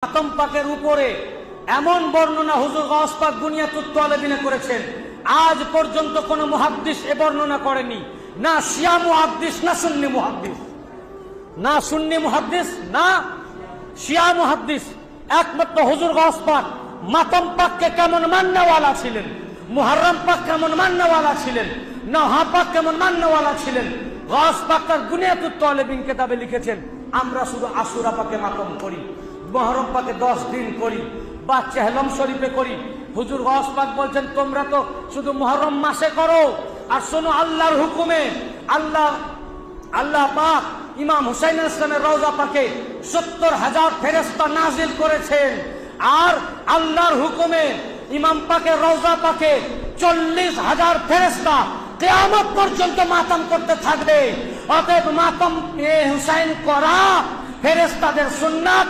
মাতম পাকের উপরে এমন বর্ণনা হুজুর গাউস পাক বুনিয়াতুত তালেবিনে করেছেন, আজ পর্যন্ত কোন মুহাদ্দিস এ বর্ণনা করেনি, না শিয়া মুহাদ্দিস না সুন্নি মুহাদ্দিস, না সুন্নি মুহাদ্দিস না শিয়া মুহাদ্দিস। একমাত্র হুজুর গাউস পাক মাতম পাককে কেমন মান্যওয়ালা ছিলেন, মুহররম পাক কেমন মান্যওয়ালা ছিলেন, নওহা পাক কেমন মান্যওয়ালা ছিলেন, গাউস পাক তার বুনিয়াতুত তালেবিন কিতাবে লিখেছেন। আমরা শুধু আশুরা পাকে মাতম করি, মুহররম পাকে 10 দিন করি, বা চেহলম শরীফে করি। হুজুর গাউস পাক বলছেন তোমরা তো শুধু মুহররম মাসে করো। আর শোনো, আল্লাহর হুকুমে আল্লাহ পাক ইমাম হুসাইন ইসলামের রওজা পাকে 70,000 ফেরেশতা নাজিল করেছেন। আর আল্লাহর হুকুমে ইমাম পাকের রওজা পাকে 40,000 ফেরেশতা কিয়ামত পর্যন্ত মাতম করতে থাকবে। অতএব মাতম হুসাইন করা ফেরেশতাদের সুন্নাত,